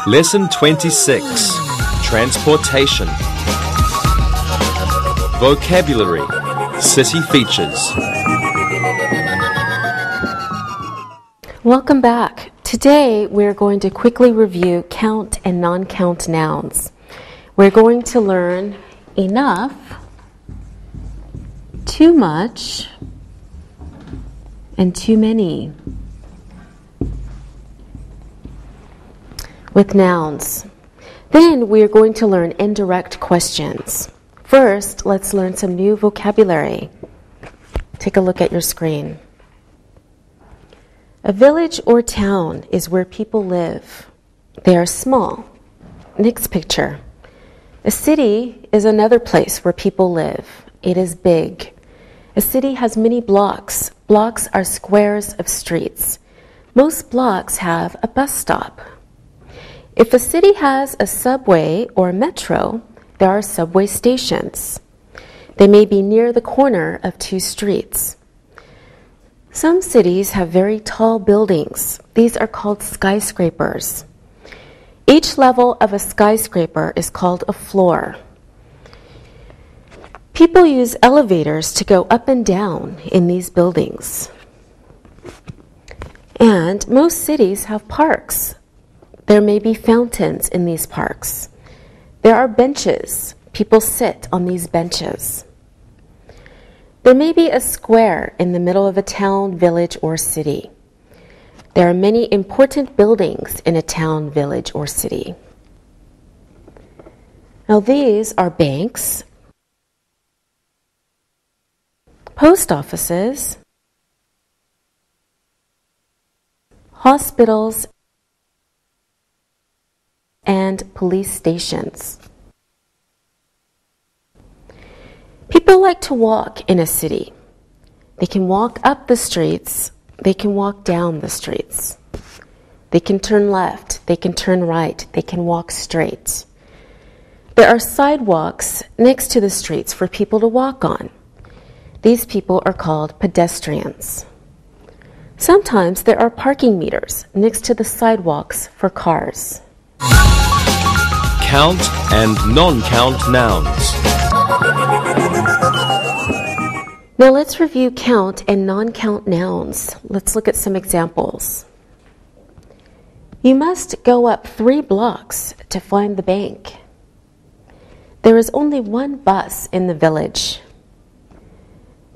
Lesson 26. Transportation. Vocabulary. City features. Welcome back. Today we're going to quickly review count and non-count nouns. We're going to learn enough, too much, and too many. With nouns. Then we are going to learn indirect questions. First, let's learn some new vocabulary. Take a look at your screen. A village or town is where people live. They are small. Next picture. A city is another place where people live. It is big. A city has many blocks. Blocks are squares of streets. Most blocks have a bus stop. If a city has a subway or metro, there are subway stations. They may be near the corner of two streets. Some cities have very tall buildings. These are called skyscrapers. Each level of a skyscraper is called a floor. People use elevators to go up and down in these buildings. And most cities have parks. There may be fountains in these parks. There are benches. People sit on these benches. There may be a square in the middle of a town, village, or city. There are many important buildings in a town, village, or city. Now these are banks, post offices, hospitals, and police stations. People like to walk in a city. They can walk up the streets. They can walk down the streets. They can turn left. They can turn right. They can walk straight. There are sidewalks next to the streets for people to walk on. These people are called pedestrians. Sometimes there are parking meters next to the sidewalks for cars. Count and non-count nouns. Now let's review count and non-count nouns. Let's look at some examples. You must go up 3 blocks to find the bank. There is only one bus in the village.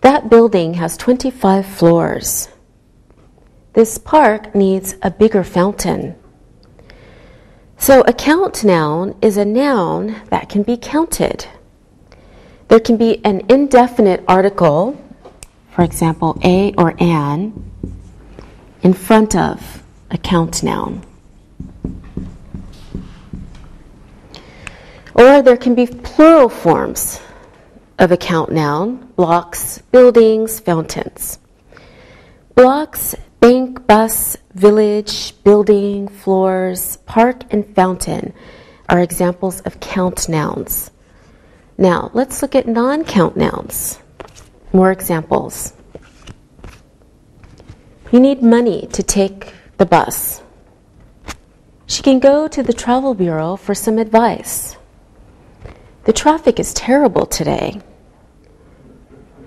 That building has 25 floors. This park needs a bigger fountain. So a count noun is a noun that can be counted. There can be an indefinite article, for example, a or an, in front of a count noun. Or there can be plural forms of a count noun, blocks, buildings, fountains. Blocks, bank, bus, village, building, floors, park, and fountain are examples of count nouns. Now, let's look at non-count nouns. More examples. You need money to take the bus. She can go to the travel bureau for some advice. The traffic is terrible today.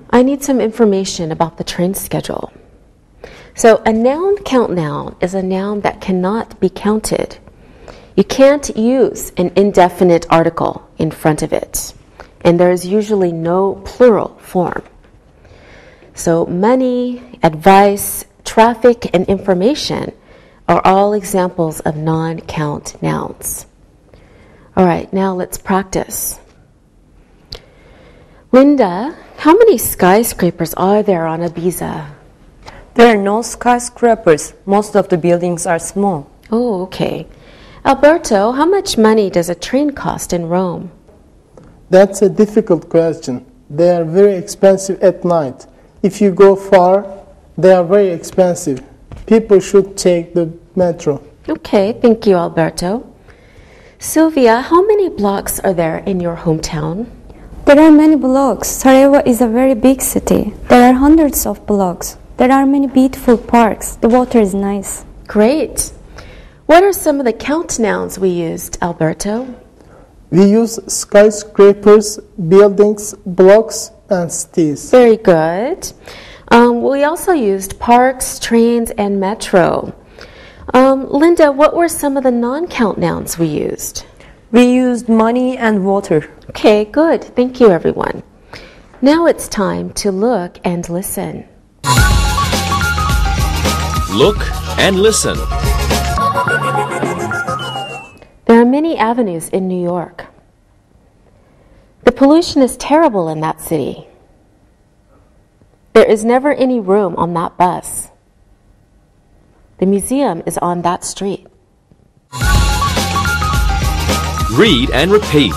I need some information about the train schedule. So a noun count noun is a noun that cannot be counted. You can't use an indefinite article in front of it. And there is usually no plural form. So money, advice, traffic, and information are all examples of non-count nouns. All right, now let's practice. Linda, how many skyscrapers are there on Ibiza? There are no skyscrapers. Most of the buildings are small. Oh, okay. Alberto, how much money does a train cost in Rome? That's a difficult question. They are very expensive at night. If you go far, they are very expensive. People should take the metro. Okay, thank you, Alberto. Sylvia, how many blocks are there in your hometown? There are many blocks. Sarajevo is a very big city. There are hundreds of blocks. There are many beautiful parks. The water is nice. Great. What are some of the count nouns we used, Alberto? We use skyscrapers, buildings, blocks, and cities. Very good. We also used parks, trains, and metro. Linda, what were some of the non-count nouns we used? We used money and water. Okay, good. Thank you, everyone. Now it's time to look and listen. Look and listen. There are many avenues in New York. The pollution is terrible in that city. There is never any room on that bus. The museum is on that street. Read and repeat.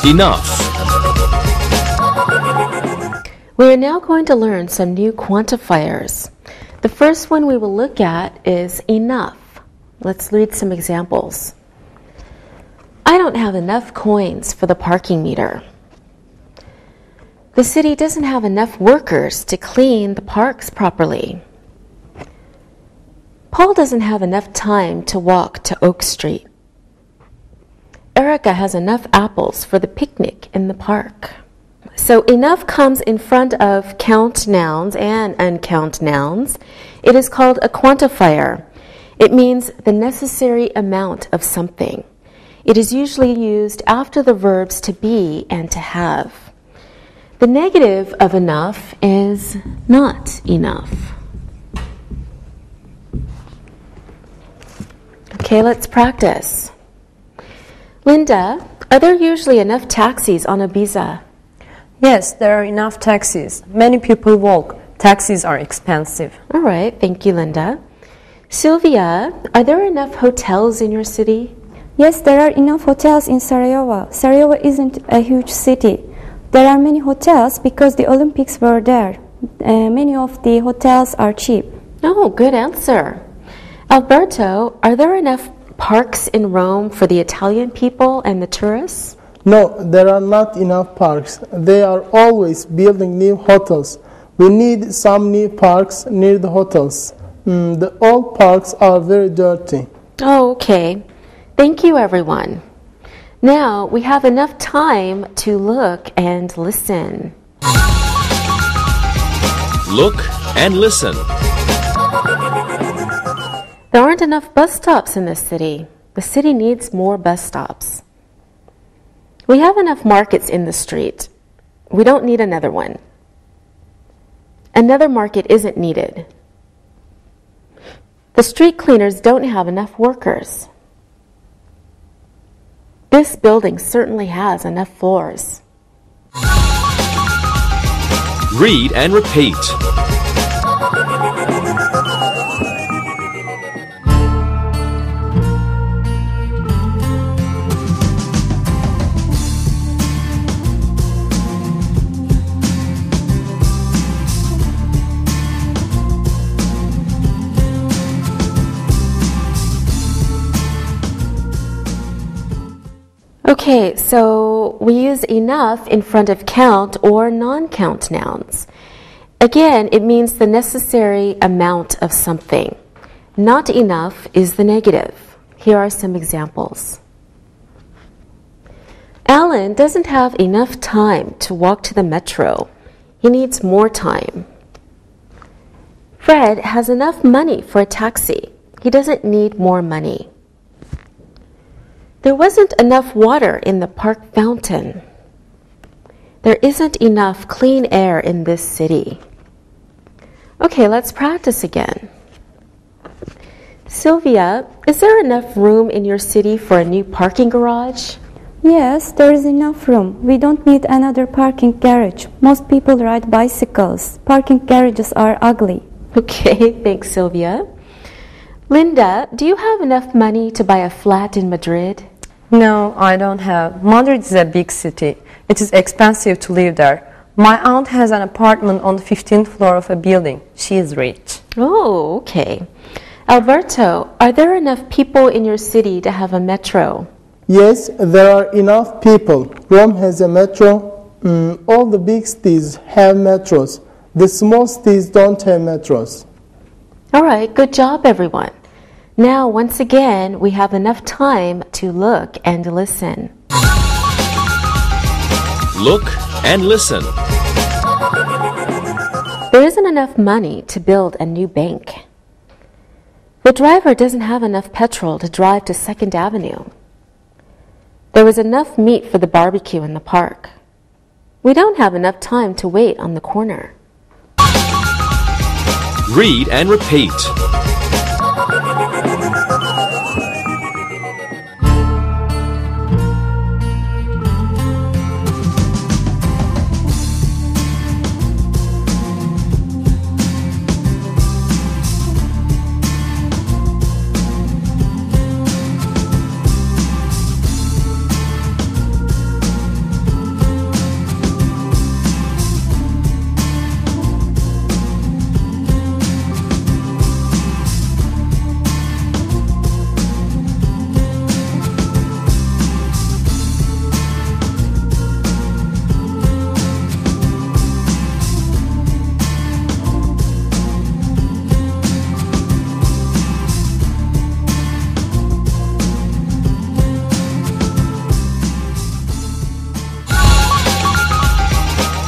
Enough. We are now going to learn some new quantifiers. The first one we will look at is enough. Let's read some examples. I don't have enough coins for the parking meter. The city doesn't have enough workers to clean the parks properly. Paul doesn't have enough time to walk to Oak Street. Erica has enough apples for the picnic in the park. So enough comes in front of count nouns and uncount nouns. It is called a quantifier. It means the necessary amount of something. It is usually used after the verbs to be and to have. The negative of enough is not enough. Okay, let's practice. Linda, are there usually enough taxis on Ibiza? Yes, there are enough taxis. Many people walk. Taxis are expensive. All right, thank you, Linda. Sylvia, are there enough hotels in your city? Yes, there are enough hotels in Sarajevo. Sarajevo isn't a huge city. There are many hotels because the Olympics were there. Many of the hotels are cheap. Oh, good answer. Alberto, are there enough parks in Rome for the Italian people and the tourists? No, there are not enough parks. They are always building new hotels. We need some new parks near the hotels. The old parks are very dirty. Oh, okay. Thank you, everyone. Now we have enough time to look and listen. Look and listen. There aren't enough bus stops in this city. The city needs more bus stops. We have enough markets in the street. We don't need another one. Another market isn't needed. The street cleaners don't have enough workers. This building certainly has enough floors. Read and repeat. Okay, so we use enough in front of count or non-count nouns. Again, it means the necessary amount of something. Not enough is the negative. Here are some examples. Alan doesn't have enough time to walk to the metro. He needs more time. Fred has enough money for a taxi. He doesn't need more money. There wasn't enough water in the park fountain. There isn't enough clean air in this city. Okay, let's practice again. Sylvia, is there enough room in your city for a new parking garage? Yes, there is enough room. We don't need another parking garage. Most people ride bicycles. Parking garages are ugly. Okay, thanks, Sylvia. Linda, do you have enough money to buy a flat in Madrid? No, I don't have. Madrid is a big city. It is expensive to live there. My aunt has an apartment on the 15th floor of a building. She is rich. Oh, okay. Alberto, are there enough people in your city to have a metro? Yes, there are enough people. Rome has a metro. All the big cities have metros. The small cities don't have metros. All right, good job, everyone. Now, once again, we have enough time to look and listen. Look and listen. There isn't enough money to build a new bank. The driver doesn't have enough petrol to drive to 2nd Avenue. There was enough meat for the barbecue in the park. We don't have enough time to wait on the corner. Read and repeat.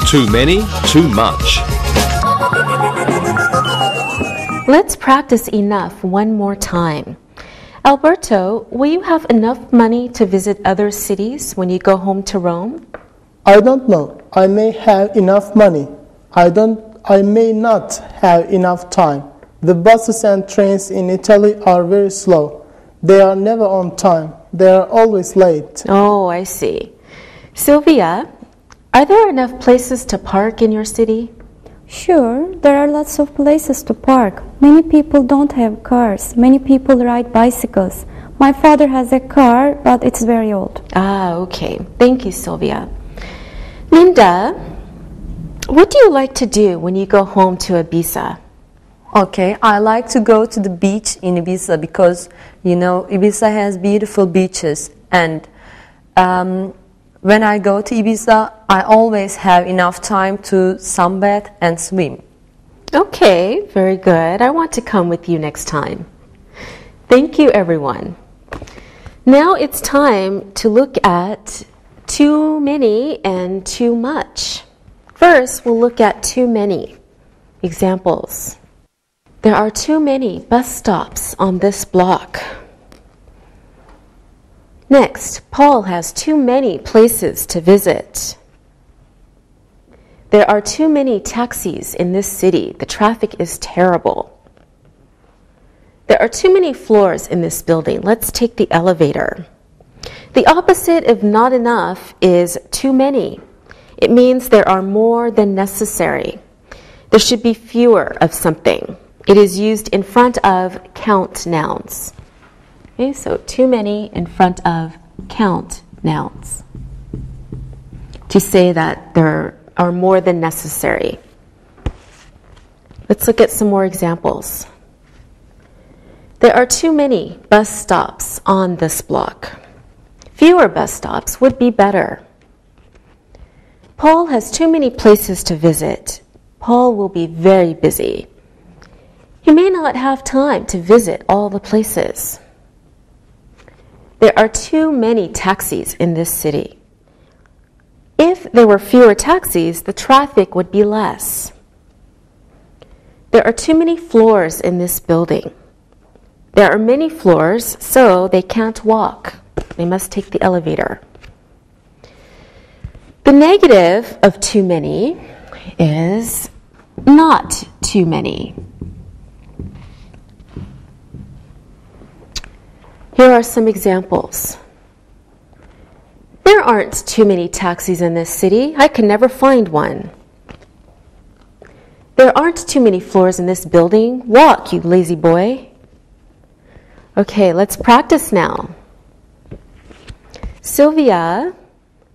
Too many, too much. Let's practice enough one more time. Alberto, will you have enough money to visit other cities when you go home to Rome? I don't know. I may have enough money. I may not have enough time. The buses and trains in Italy are very slow. They are never on time. They are always late. Oh, I see. Sylvia, are there enough places to park in your city? Sure, there are lots of places to park. Many people don't have cars. Many people ride bicycles. My father has a car, but it's very old. Ah, okay. Thank you, Sylvia. Linda, what do you like to do when you go home to Ibiza? Okay, I like to go to the beach in Ibiza because, Ibiza has beautiful beaches. And when I go to Ibiza, I always have enough time to sunbathe and swim. Okay, very good. I want to come with you next time. Thank you, everyone. Now it's time to look at too many and too much. First, we'll look at too many. Examples. There are too many bus stops on this block. Next, Paul has too many places to visit. There are too many taxis in this city. The traffic is terrible. There are too many floors in this building. Let's take the elevator. The opposite of not enough is too many. It means there are more than necessary. There should be fewer of something. It is used in front of count nouns. Okay, so too many in front of count nouns to say that there are more than necessary. Let's look at some more examples. There are too many bus stops on this block. Fewer bus stops would be better. Paul has too many places to visit. Paul will be very busy. He may not have time to visit all the places. There are too many taxis in this city. If there were fewer taxis, the traffic would be less. There are too many floors in this building. There are many floors, so they can't walk. They must take the elevator. The negative of too many is not too many. Here are some examples. There aren't too many taxis in this city. I can never find one. There aren't too many floors in this building. Walk, you lazy boy. Okay, let's practice now. Sylvia,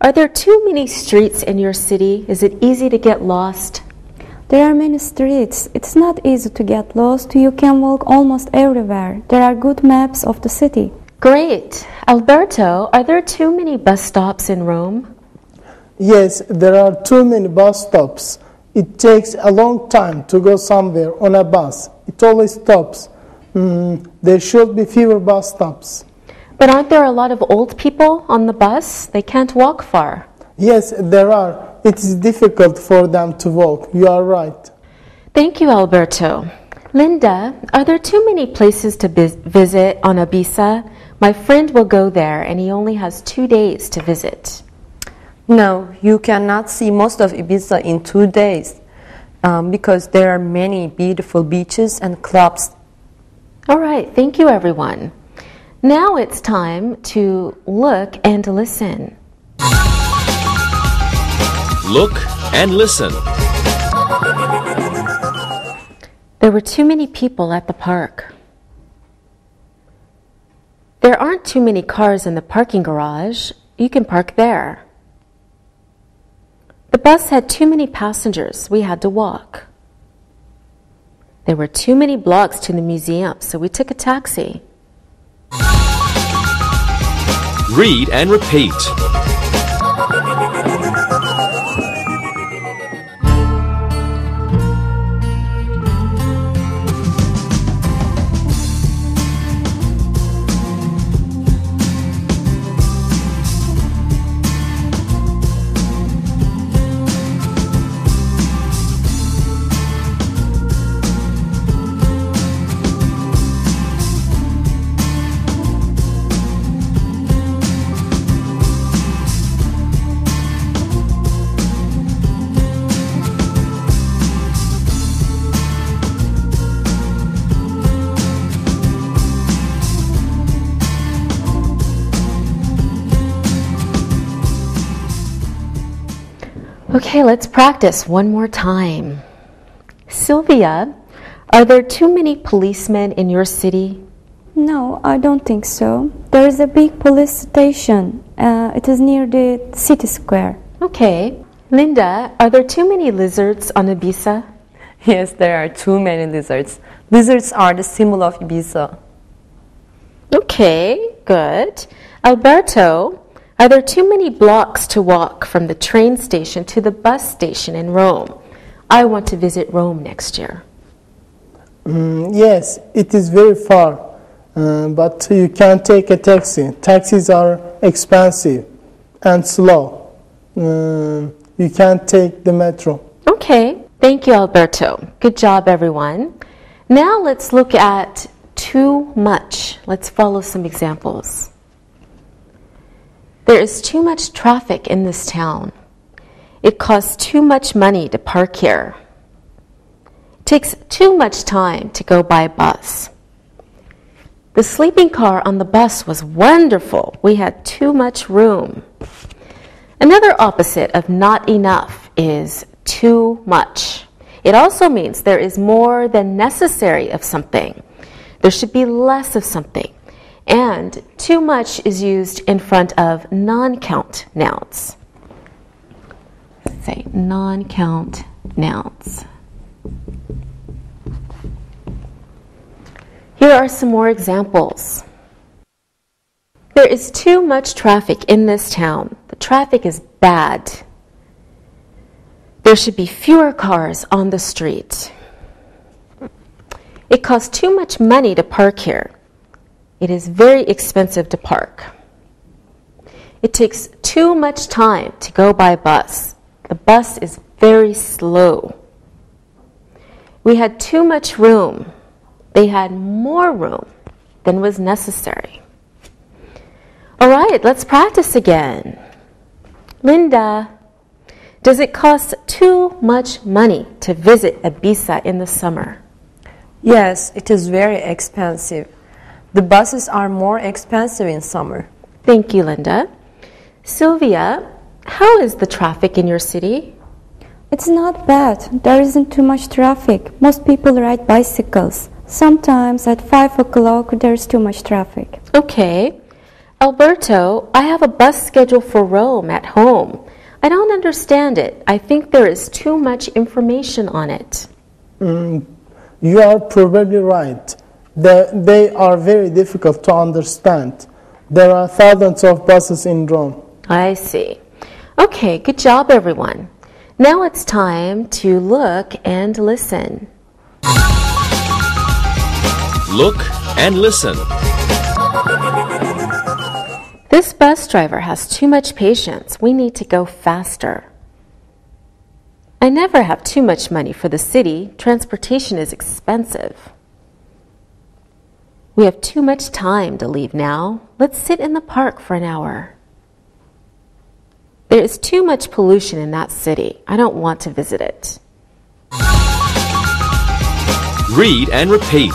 are there too many streets in your city? Is it easy to get lost? There are many streets. It's not easy to get lost. You can walk almost everywhere. There are good maps of the city. Great. Alberto, are there too many bus stops in Rome? Yes, there are too many bus stops. It takes a long time to go somewhere on a bus. It always stops. There should be fewer bus stops. But aren't there a lot of old people on the bus? They can't walk far. Yes, there are. It is difficult for them to walk. You are right. Thank you, Alberto. Linda, are there too many places to visit on Ibiza? My friend will go there and he only has 2 days to visit. No, you cannot see most of Ibiza in 2 days because there are many beautiful beaches and clubs. All right, thank you, everyone. Now it's time to look and listen. Look and listen. There were too many people at the park. There aren't too many cars in the parking garage. You can park there. The bus had too many passengers. We had to walk. There were too many blocks to the museum, so we took a taxi. Read and repeat. Okay, let's practice one more time. Sylvia, are there too many policemen in your city? No, I don't think so. There is a big police station. It is near the city square. Okay. Linda, are there too many lizards on Ibiza? Yes, there are too many lizards. Lizards are the symbol of Ibiza. Okay, good. Alberto, are there too many blocks to walk from the train station to the bus station in Rome? I want to visit Rome next year. Yes, it is very far, but you can take a taxi. Taxis are expensive and slow. You can't take the metro. Okay, thank you, Alberto. Good job, everyone. Now let's look at too much. Let's follow some examples. There is too much traffic in this town. It costs too much money to park here. It takes too much time to go by bus. The sleeping car on the bus was wonderful. We had too much room. Another opposite of not enough is too much. It also means there is more than necessary of something. There should be less of something. And too much is used in front of non-count nouns. Let's say non-count nouns. Here are some more examples. There is too much traffic in this town. The traffic is bad. There should be fewer cars on the street. It costs too much money to park here. It is very expensive to park. It takes too much time to go by bus. The bus is very slow. We had too much room. They had more room than was necessary. All right, let's practice again. Linda, does it cost too much money to visit Ibiza in the summer? Yes, it is very expensive. The buses are more expensive in summer. Thank you, Linda. Sylvia, how is the traffic in your city? It's not bad. There isn't too much traffic. Most people ride bicycles. Sometimes at 5 o'clock there's too much traffic. Okay. Alberto, I have a bus schedule for Rome at home. I don't understand it. I think there is too much information on it. You are probably right. They are very difficult to understand. There are thousands of buses in Rome. I see. Okay, good job, everyone. Now it's time to look and listen. Look and listen. This bus driver has too much patience. We need to go faster. I never have too much money for the city. Transportation is expensive. We have too much time to leave now. Let's sit in the park for an hour. There is too much pollution in that city. I don't want to visit it. Read and repeat.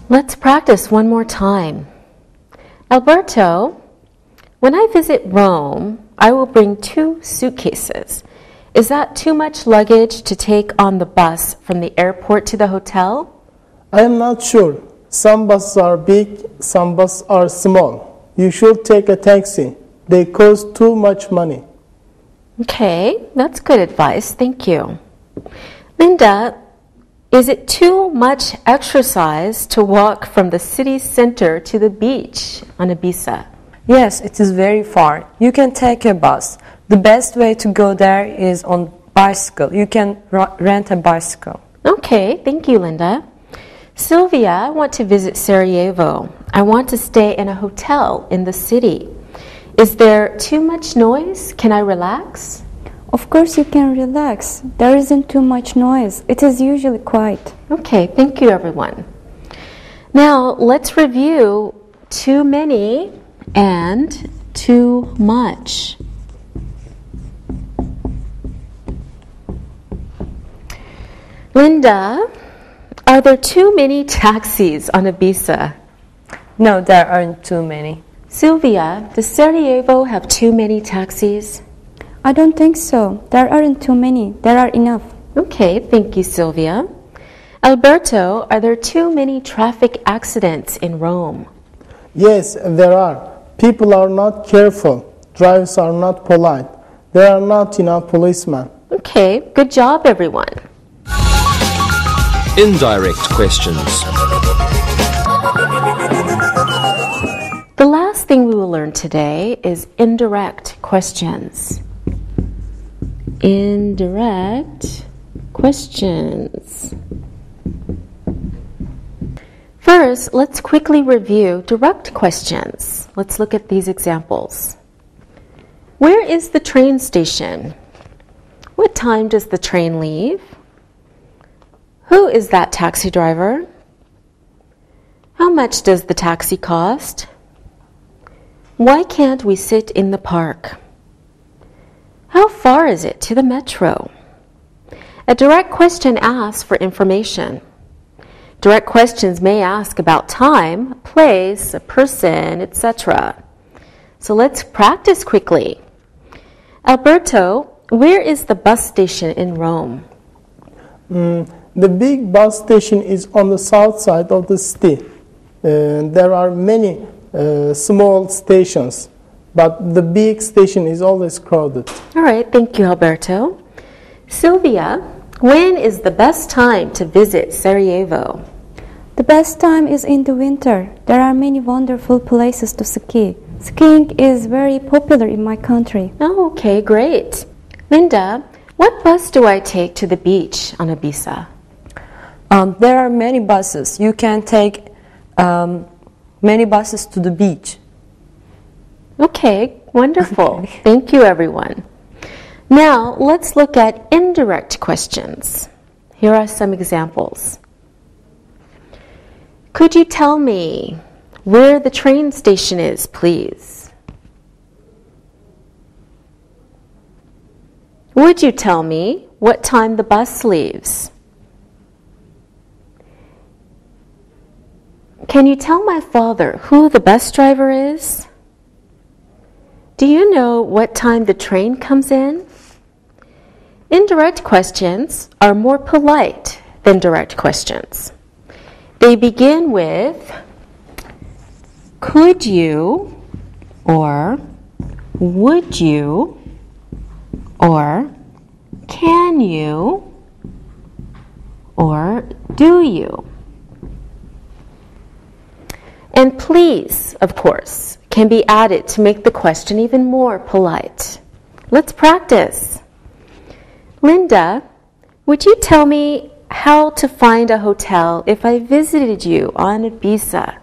Let's practice one more time. Alberto, when I visit Rome, I will bring 2 suitcases. Is that too much luggage to take on the bus from the airport to the hotel? I am not sure. Some buses are big, some buses are small. You should take a taxi. They cost too much money. Okay, that's good advice. Thank you. Linda, is it too much exercise to walk from the city center to the beach on Ibiza? Yes, it is very far. You can take a bus. The best way to go there is on bicycle. You can rent a bicycle. Okay, thank you, Linda. Sylvia, I want to visit Sarajevo. I want to stay in a hotel in the city. Is there too much noise? Can I relax? Of course you can relax. There isn't too much noise. It is usually quiet. Okay, thank you, everyone. Now, let's review too many and too much. Linda, are there too many taxis on Ibiza? No, there aren't too many. Sylvia, does Sarajevo have too many taxis? I don't think so. There aren't too many. There are enough. Okay, thank you, Sylvia. Alberto, are there too many traffic accidents in Rome? Yes, there are. People are not careful. Drivers are not polite. There are not enough policemen. Okay, good job, everyone. Indirect questions. The last thing we will learn today is indirect questions. Indirect questions. First, let's quickly review direct questions. Let's look at these examples. Where is the train station? What time does the train leave? Who is that taxi driver? How much does the taxi cost? Why can't we sit in the park? How far is it to the metro? A direct question asks for information. Direct questions may ask about time, place, a person, etc. So let's practice quickly. Alberto, where is the bus station in Rome? The big bus station is on the south side of the city. There are many small stations, but the big station is always crowded. All right, thank you, Alberto. Sylvia, when is the best time to visit Sarajevo? The best time is in the winter. There are many wonderful places to ski. Skiing is very popular in my country. Oh, okay, great. Linda, what bus do I take to the beach on Ibiza? There are many buses. You can take many buses to the beach. Okay, wonderful. Thank you, everyone. Now, let's look at indirect questions. Here are some examples. Could you tell me where the train station is, please? Would you tell me what time the bus leaves? Can you tell my father who the bus driver is? Do you know what time the train comes in? Indirect questions are more polite than direct questions. They begin with could you, or would you, or can you, or do you. And please, of course, can be added to make the question even more polite. Let's practice. Linda, would you tell me how to find a hotel if I visited you on Ibiza?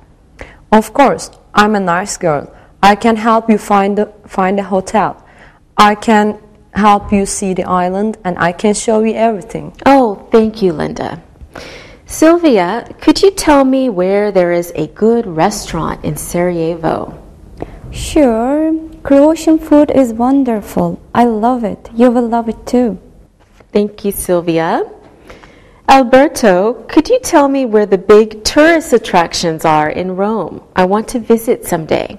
Of course, I'm a nice girl. I can help you find a hotel. I can help you see the island, and I can show you everything. Oh, thank you, Linda. Sylvia, could you tell me where there is a good restaurant in Sarajevo? Sure, Croatian food is wonderful. I love it. You will love it too. Thank you, Sylvia. Alberto, could you tell me where the big tourist attractions are in Rome? I want to visit someday.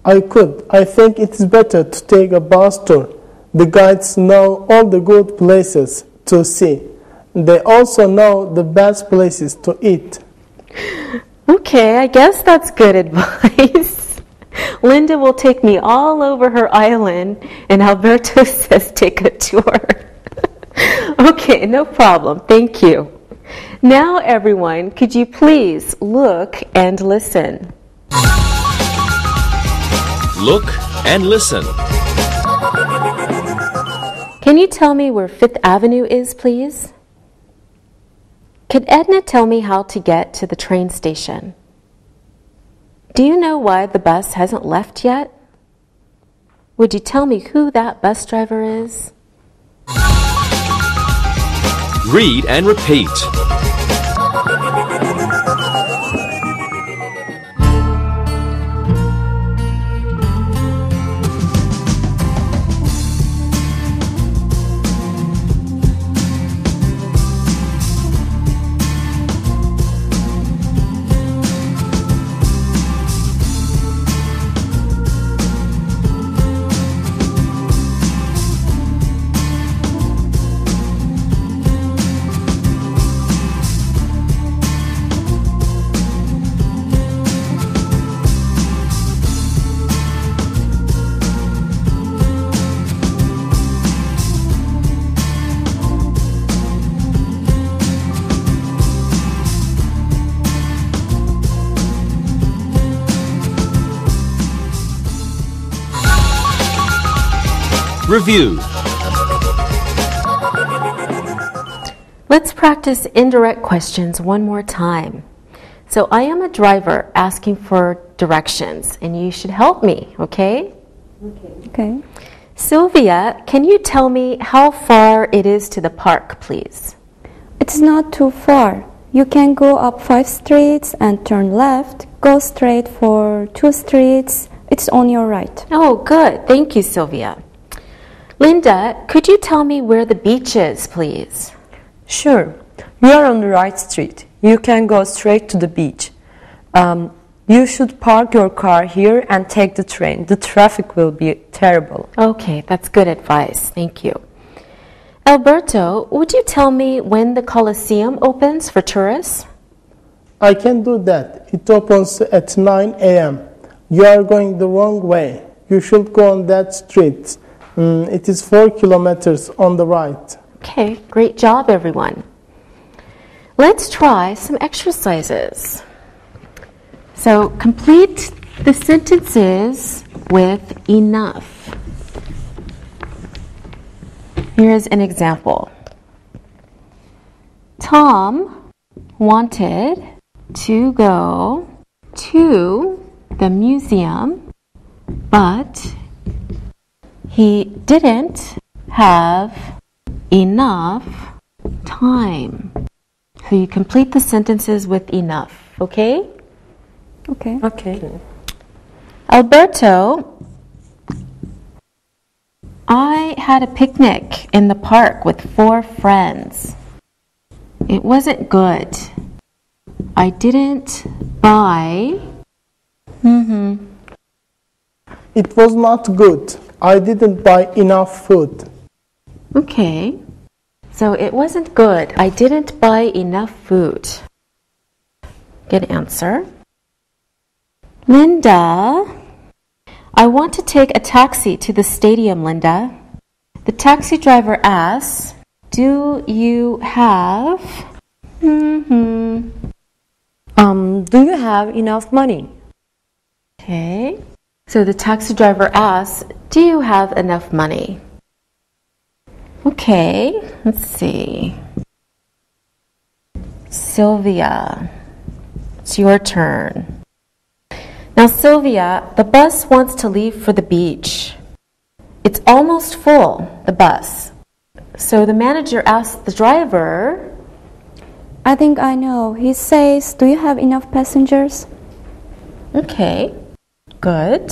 I could. I think it's better to take a bus tour. The guides know all the good places to see. They also know the best places to eat. Okay, I guess that's good advice. Linda will take me all over her island, and Alberto says take a tour. Okay, no problem. Thank you. Now, everyone, could you please look and listen? Look and listen. Can you tell me where Fifth Avenue is, please? Could Edna tell me how to get to the train station? Do you know why the bus hasn't left yet? Would you tell me who that bus driver is? Read and repeat. Review. Let's practice indirect questions one more time. So I am a driver asking for directions, and you should help me, okay? Okay. Sylvia, can you tell me how far it is to the park, please? It's not too far. You can go up 5 streets and turn left, go straight for 2 streets. It's on your right. Oh, good. Thank you, Sylvia. Linda, could you tell me where the beach is, please? Sure. You are on the right street. You can go straight to the beach. You should park your car here and take the train. The traffic will be terrible. Okay, that's good advice. Thank you. Alberto, would you tell me when the Colosseum opens for tourists? I can do that. It opens at 9 a.m. You are going the wrong way. You should go on that street. It is 4 kilometers on the right. Okay, great job, everyone. Let's try some exercises. So complete the sentences with enough. Here's an example. Tom wanted to go to the museum, but he didn't have enough time. So you complete the sentences with enough, okay? Okay. Okay. Alberto, I had a picnic in the park with 4 friends. It wasn't good. I didn't buy. It was not good. I didn't buy enough food. Okay. So it wasn't good. I didn't buy enough food. Good answer. Linda, I want to take a taxi to the stadium, Linda. The taxi driver asks, do you have... Do you have enough money? Okay. So the taxi driver asks, do you have enough money? Okay, let's see. Sylvia, it's your turn. Now, Sylvia, the bus wants to leave for the beach. It's almost full, the bus. So the manager asks the driver, I think I know. He says, do you have enough passengers? okay, good.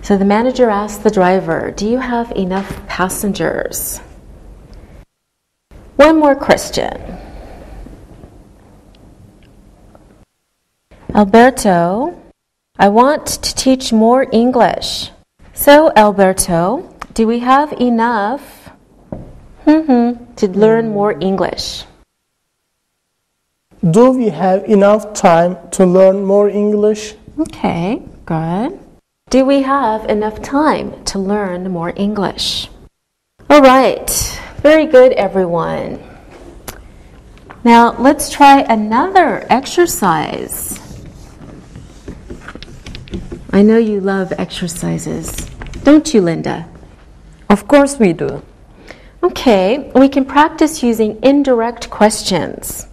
So the manager asks the driver, do you have enough passengers? One more question. Alberto, I want to teach more English. So, Alberto, do we have enough to learn more English? Do we have enough time to learn more English? Okay, good. Do we have enough time to learn more English? All right, very good, everyone. Now, let's try another exercise. I know you love exercises, don't you, Linda? Of course we do. Okay, we can practice using indirect questions.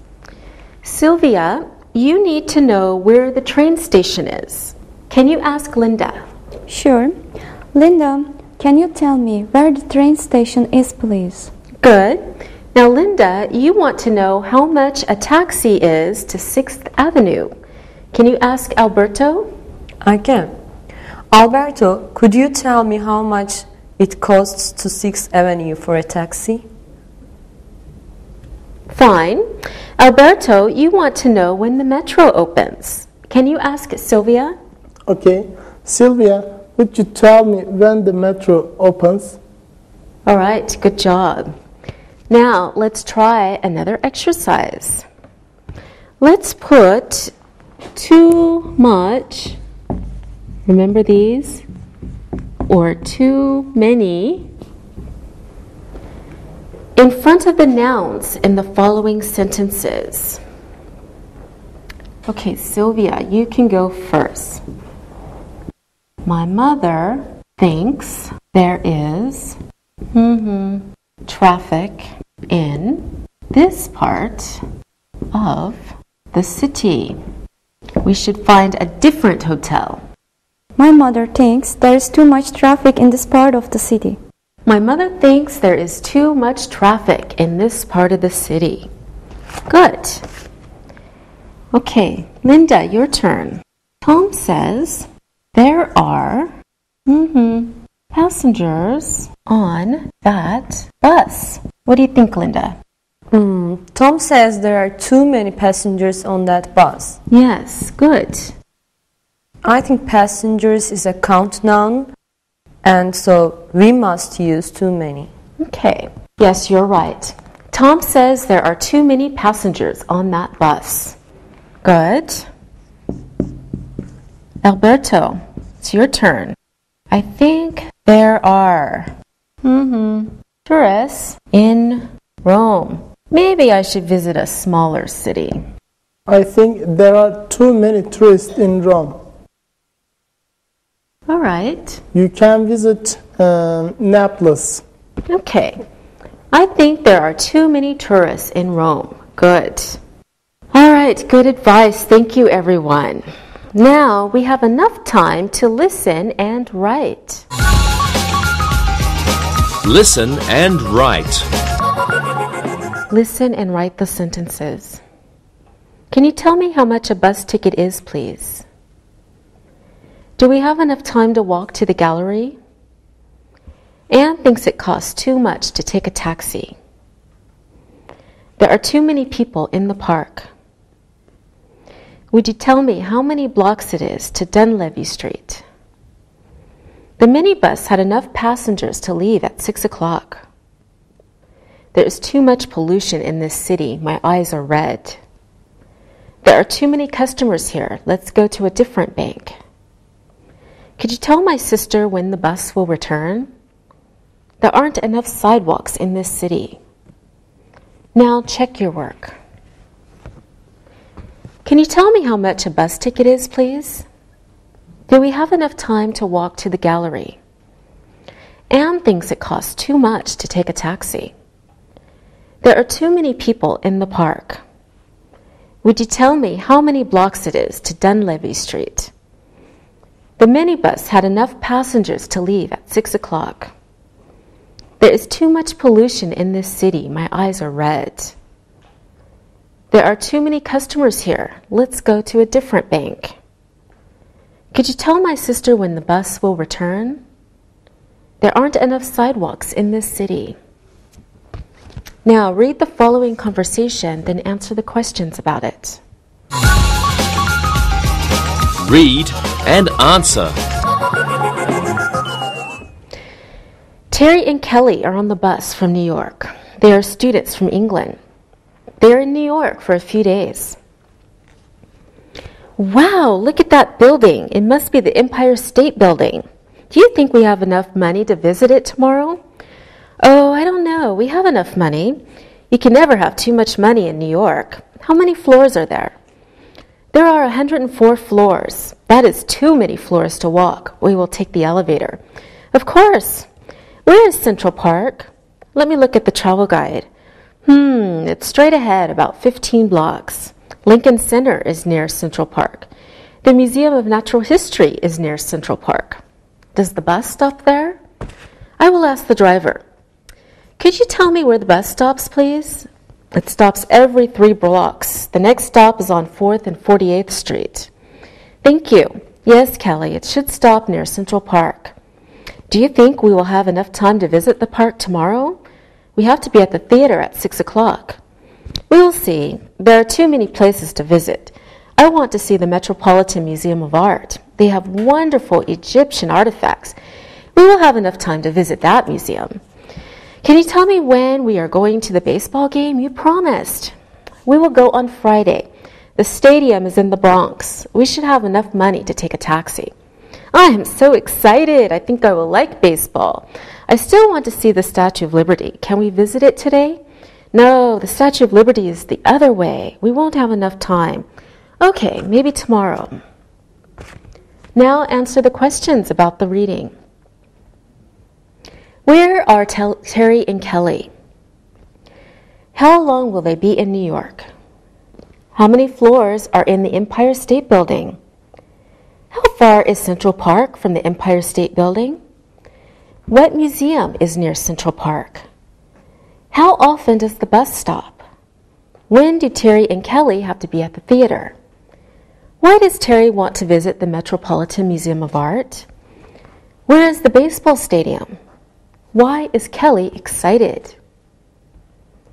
Sylvia, you need to know where the train station is. Can you ask Linda? Sure. Linda, can you tell me where the train station is, please? Good. Now, Linda, you want to know how much a taxi is to 6th Avenue. Can you ask Alberto? I can. Alberto, could you tell me how much it costs to 6th Avenue for a taxi? Fine. Alberto, you want to know when the metro opens. Can you ask Sylvia? Okay. Sylvia, would you tell me when the metro opens? All right, good job. Now, let's try another exercise. Let's put too much, remember these, or too many, in front of the nouns in the following sentences. Okay, Sylvia, you can go first. My mother thinks there is traffic in this part of the city. We should find a different hotel. My mother thinks there is too much traffic in this part of the city. My mother thinks there is too much traffic in this part of the city. Good. Okay, Linda, your turn. Tom says there are passengers on that bus. What do you think, Linda? Tom says there are too many passengers on that bus. Yes, good. I think passengers is a count noun, and so we must use too many. Okay. Yes, you're right. Tom says there are too many passengers on that bus. Good. Alberto, it's your turn. I think there are tourists in Rome. Maybe I should visit a smaller city. I think there are too many tourists in Rome. All right. You can visit Naples. Okay. I think there are too many tourists in Rome. Good. All right, good advice. Thank you, everyone. Now we have enough time to listen and write. Listen and write. Listen and write the sentences. Can you tell me how much a bus ticket is, please? Do we have enough time to walk to the gallery? Anne thinks it costs too much to take a taxi. There are too many people in the park. Would you tell me how many blocks it is to Dunlevy Street? The minibus had enough passengers to leave at 6 o'clock. There is too much pollution in this city. My eyes are red. There are too many customers here. Let's go to a different bank. Could you tell my sister when the bus will return? There aren't enough sidewalks in this city. Now check your work. Can you tell me how much a bus ticket is, please? Do we have enough time to walk to the gallery? Anne thinks it costs too much to take a taxi. There are too many people in the park. Would you tell me how many blocks it is to Dunlevy Street? The minibus had enough passengers to leave at 6 o'clock. There is too much pollution in this city. My eyes are red. There are too many customers here. Let's go to a different bank. Could you tell my sister when the bus will return? There aren't enough sidewalks in this city. Now read the following conversation, then answer the questions about it. Read and answer. Terry and Kelly are on the bus from New York. They are students from England. They are in New York for a few days. Wow, look at that building. It must be the Empire State Building. Do you think we have enough money to visit it tomorrow? Oh, I don't know. We have enough money. You can never have too much money in New York. How many floors are there? There are 104 floors. That is too many floors to walk. We will take the elevator. Of course. Where is Central Park? Let me look at the travel guide. It's straight ahead, about 15 blocks. Lincoln Center is near Central Park. The Museum of Natural History is near Central Park. Does the bus stop there? I will ask the driver. Could you tell me where the bus stops, please? It stops every 3 blocks. The next stop is on 4th and 48th Street. Thank you. Yes, Kelly, it should stop near Central Park. Do you think we will have enough time to visit the park tomorrow? We have to be at the theater at 6 o'clock. We will see. There are too many places to visit. I want to see the Metropolitan Museum of Art. They have wonderful Egyptian artifacts. We will have enough time to visit that museum. Can you tell me when we are going to the baseball game? You promised. We will go on Friday. The stadium is in the Bronx. We should have enough money to take a taxi. I am so excited. I think I will like baseball. I still want to see the Statue of Liberty. Can we visit it today? No, the Statue of Liberty is the other way. We won't have enough time. Okay, maybe tomorrow. Now answer the questions about the reading. Where are Terry and Kelly? How long will they be in New York? How many floors are in the Empire State Building? How far is Central Park from the Empire State Building? What museum is near Central Park? How often does the bus stop? When do Terry and Kelly have to be at the theater? Why does Terry want to visit the Metropolitan Museum of Art? Where is the baseball stadium? Why is Kelly excited?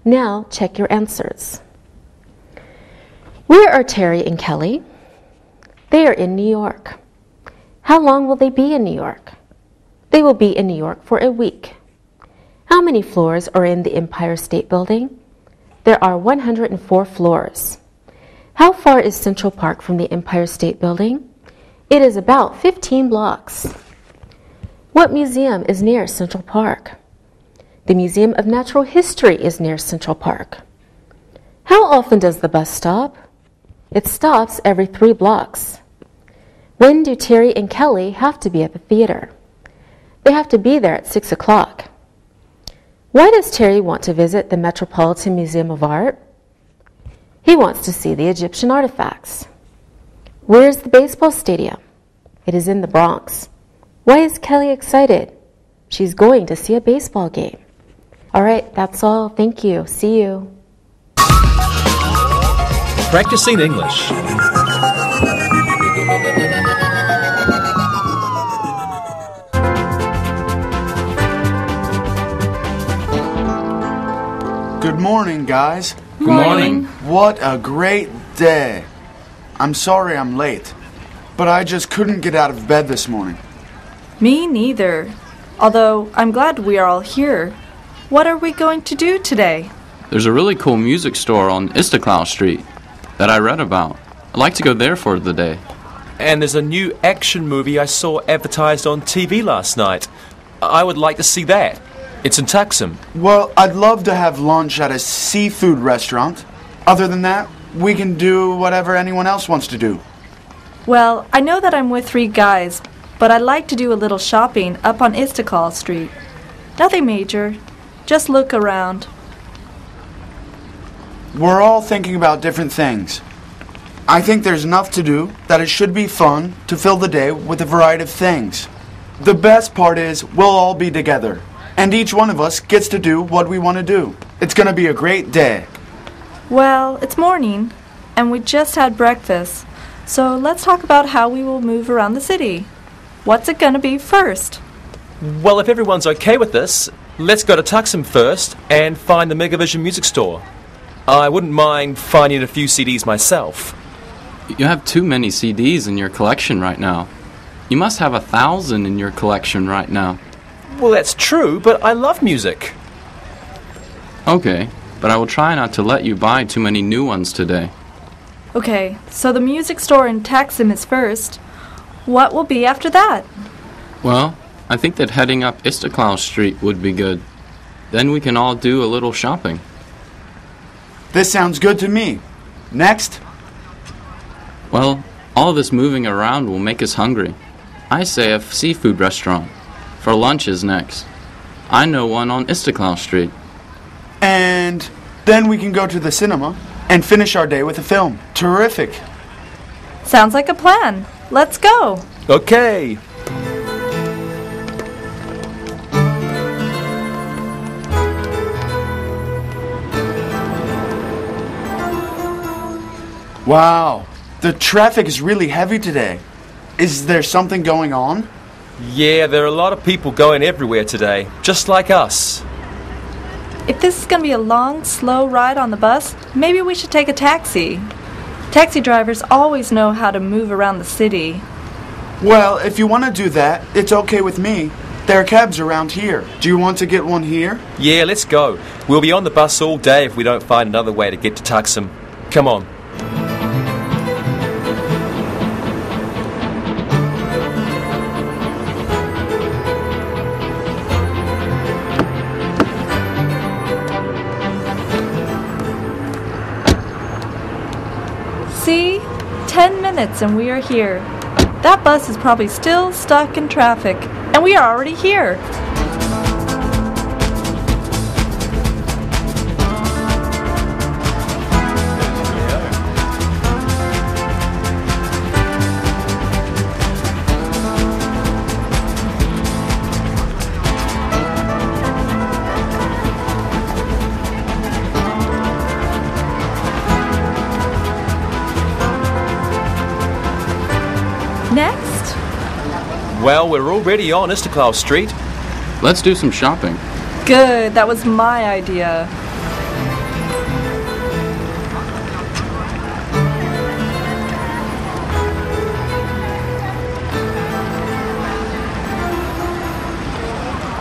Now check your answers. Where are Terry and Kelly? They are in New York. How long will they be in New York? They will be in New York for a week. How many floors are in the Empire State Building? There are 104 floors. How far is Central Park from the Empire State Building? It is about 15 blocks. What museum is near Central Park? The Museum of Natural History is near Central Park. How often does the bus stop? It stops every 3 blocks. When do Terry and Kelly have to be at the theater? They have to be there at 6 o'clock. Why does Terry want to visit the Metropolitan Museum of Art? He wants to see the Egyptian artifacts. Where is the baseball stadium? It is in the Bronx. Why is Kelly excited? She's going to see a baseball game. All right, that's all. Thank you. See you. Practicing English. Good morning, guys. Good morning. What a great day. I'm sorry I'm late, but I just couldn't get out of bed this morning. Me neither. Although I'm glad we are all here. What are we going to do today? There's a really cool music store on Istiklal Street that I read about. I'd like to go there for the day. And there's a new action movie I saw advertised on TV last night. I would like to see that. It's in Taksim. Well, I'd love to have lunch at a seafood restaurant. Other than that, we can do whatever anyone else wants to do. Well, I know that I'm with 3 guys, but I'd like to do a little shopping up on Istiklal Street. Nothing major. Just look around. We're all thinking about different things. I think there's enough to do that it should be fun to fill the day with a variety of things. The best part is we'll all be together, and each one of us gets to do what we want to do. It's going to be a great day. Well, it's morning, and we just had breakfast, so let's talk about how we will move around the city. What's it gonna be first? Well, if everyone's okay with this, let's go to Taksim first and find the Megavision music store. I wouldn't mind finding a few CDs myself. You have too many CDs in your collection right now. You must have 1,000 in your collection right now. Well, that's true, but I love music. Okay, but I will try not to let you buy too many new ones today. Okay, so the music store in Taksim is first. What will be after that? Well, I think that heading up Istiklal Street would be good. Then we can all do a little shopping. This sounds good to me. Next? Well, all this moving around will make us hungry. I say a seafood restaurant. For lunch is next. I know one on Istiklal Street. And then we can go to the cinema and finish our day with a film. Terrific. Sounds like a plan. Let's go. Okay. Wow, the traffic is really heavy today. Is there something going on? Yeah, there are a lot of people going everywhere today, just like us. If this is going to be a long, slow ride on the bus, maybe we should take a taxi. Taxi drivers always know how to move around the city. Well, if you want to do that, it's okay with me. There are cabs around here. Do you want to get one here? Yeah, let's go. We'll be on the bus all day if we don't find another way to get to Taksim. Come on. See? 10 minutes and we are here. That bus is probably still stuck in traffic, and we are already here. Next? Well, we're already on Istiklal Street. Let's do some shopping. Good, that was my idea.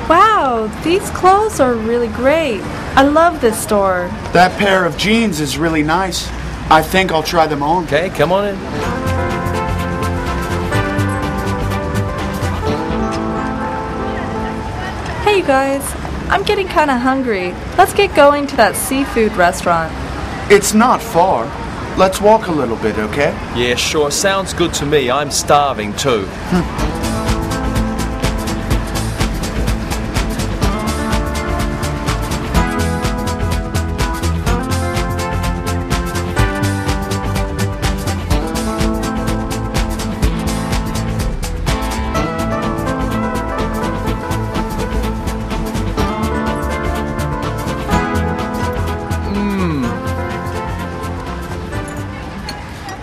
Wow, these clothes are really great. I love this store. That pair of jeans is really nice. I think I'll try them on. Okay, come on in. Hey, you guys. I'm getting kind of hungry. Let's get going to that seafood restaurant. It's not far. Let's walk a little bit, okay? Yeah, sure. Sounds good to me. I'm starving too.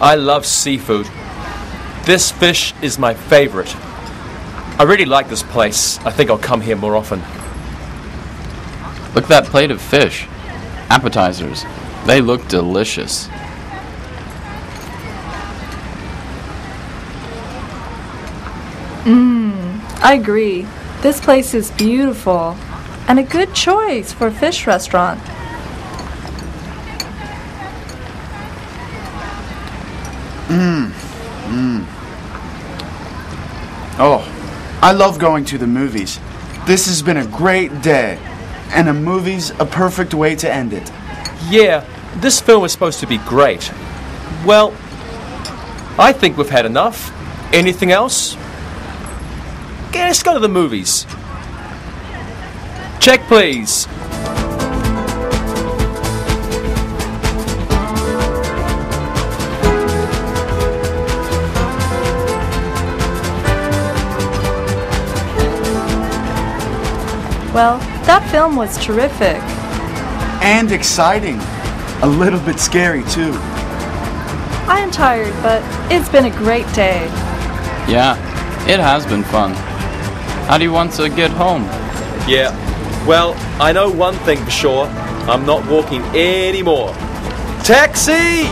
I love seafood. This fish is my favorite. I really like this place. I think I'll come here more often. Look at that plate of fish. Appetizers. They look delicious. I agree. This place is beautiful and a good choice for a fish restaurant. Oh, I love going to the movies. This has been a great day, and a movie's a perfect way to end it. Yeah, this film is supposed to be great. Well, I think we've had enough. Anything else? Okay, let's go to the movies. Check, please. Well, that film was terrific. And exciting. A little bit scary, too. I am tired, but it's been a great day. Yeah, it has been fun. How do you want to get home? Yeah, well, I know one thing for sure. I'm not walking anymore. Taxi!